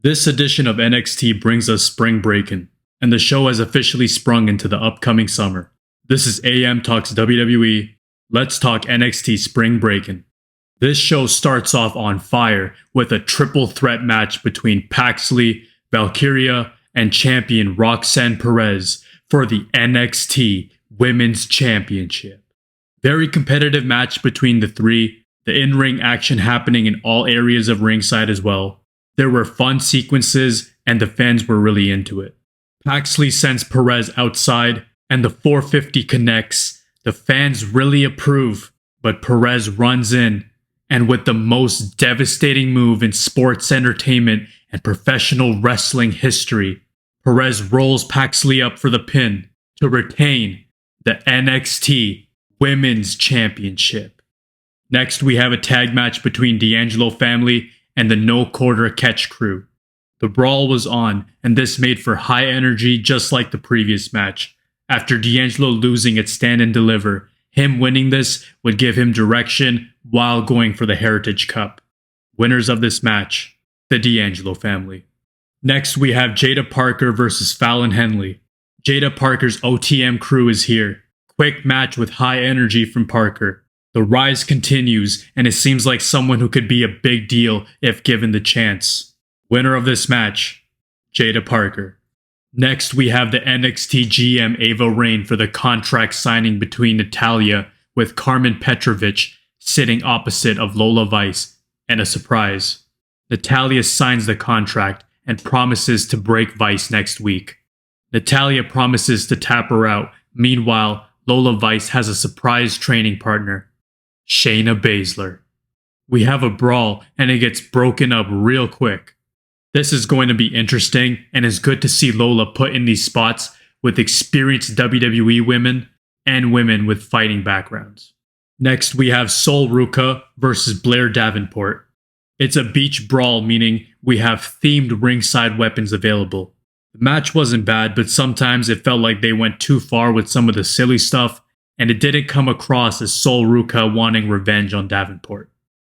This edition of NXT brings us Spring Breakin, and the show has officially sprung into the upcoming summer. This is AM Talks WWE. Let's talk NXT Spring Breakin. This show starts off on fire with a triple threat match between Paxley, Valkyria, and champion Roxanne Perez for the NXT Women's Championship. Very competitive match between the three, the in-ring action happening in all areas of ringside as well. There were fun sequences and the fans were really into it. Paxley sends Perez outside and the 450 connects. The fans really approve, but Perez runs in and with the most devastating move in sports entertainment and professional wrestling history, Perez rolls Paxley up for the pin to retain the NXT Women's Championship. Next, we have a tag match between D'Angelo family and the No Quarter Catch crew. The brawl was on, and this made for high energy just like the previous match. After D'Angelo losing at Stand and Deliver, him winning this would give him direction while going for the Heritage Cup. Winners of this match, the D'Angelo family. Next, we have Jada Parker versus Fallon Henley. Jada Parker's OTM crew is here. Quick match with high energy from Parker. The rise continues, and it seems like someone who could be a big deal if given the chance. Winner of this match, Jada Parker. Next, we have the NXT GM Ava Raine for the contract signing between Natalya with Carmen Petrovich sitting opposite of Lola Vice, and a surprise. Natalya signs the contract and promises to break Vice next week. Natalya promises to tap her out. Meanwhile, Lola Vice has a surprise training partner, Shayna Baszler. We have a brawl and it gets broken up real quick. This is going to be interesting and it's good to see Lola put in these spots with experienced WWE women and women with fighting backgrounds. Next, we have Sol Ruca versus Blair Davenport. It's a beach brawl, meaning we have themed ringside weapons available. The match wasn't bad, but sometimes it felt like they went too far with some of the silly stuff, and it didn't come across as Sol Ruca wanting revenge on Davenport.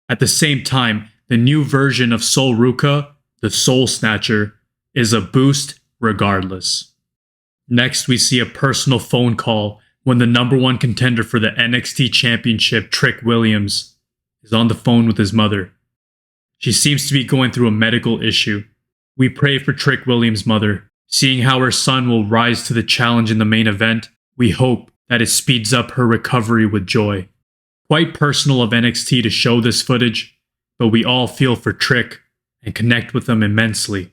At the same time, the new version of Sol Ruca, the Soul Snatcher, is a boost regardless. Next, we see a personal phone call when the number one contender for the NXT Championship, Trick Williams, is on the phone with his mother. She seems to be going through a medical issue. We pray for Trick Williams' mother. Seeing how her son will rise to the challenge in the main event, we hope that it speeds up her recovery with joy. Quite personal of NXT to show this footage, but we all feel for Trick and connect with him immensely.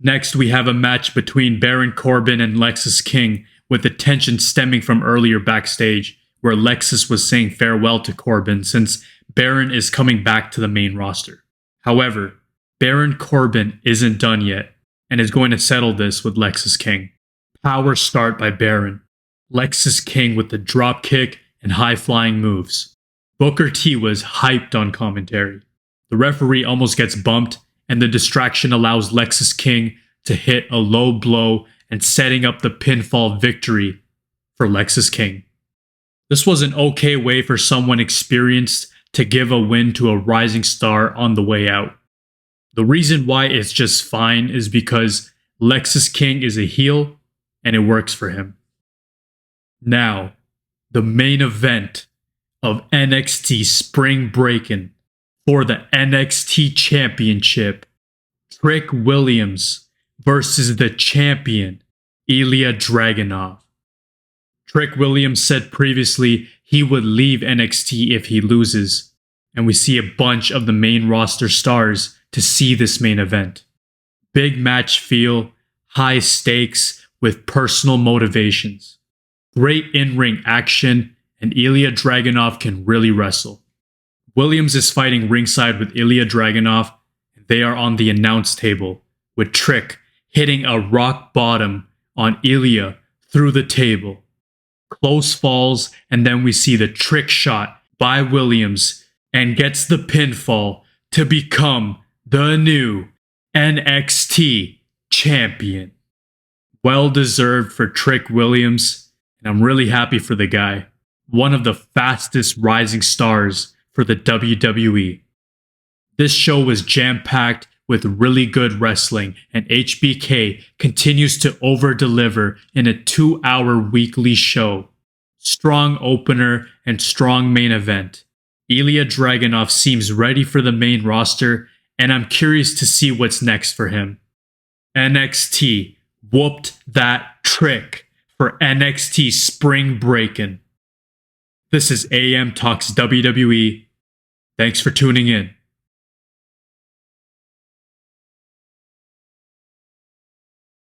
Next, we have a match between Baron Corbin and Lexis King, with the tension stemming from earlier backstage, where Lexis was saying farewell to Corbin since Baron is coming back to the main roster. However, Baron Corbin isn't done yet, and is going to settle this with Lexis King. Power start by Baron. Lexis King with the drop kick and high-flying moves. Booker T was hyped on commentary. The referee almost gets bumped, and the distraction allows Lexis King to hit a low blow and setting up the pinfall victory for Lexis King. This was an okay way for someone experienced to give a win to a rising star on the way out. The reason why it's just fine is because Lexis King is a heel and it works for him. Now, the main event of NXT Spring Breakin' for the NXT Championship, Trick Williams versus the champion, Ilya Dragunov. Trick Williams said previously he would leave NXT if he loses, and we see a bunch of the main roster stars to see this main event. Big match feel, high stakes with personal motivations. Great in-ring action, and Ilya Dragunov can really wrestle. Williams is fighting ringside with Ilya Dragunov, and they are on the announce table, with Trick hitting a rock bottom on Ilya through the table. Close falls, and then we see the trick shot by Williams and gets the pinfall to become the new NXT champion. Well deserved for Trick Williams, and I'm really happy for the guy. One of the fastest rising stars for the WWE. This show was jam-packed with really good wrestling, and HBK continues to over-deliver in a 2-hour weekly show. Strong opener and strong main event. Ilya Dragunov seems ready for the main roster, and I'm curious to see what's next for him. NXT whooped that trick for NXT Spring Breakin'. This is AM Talks WWE. Thanks for tuning in.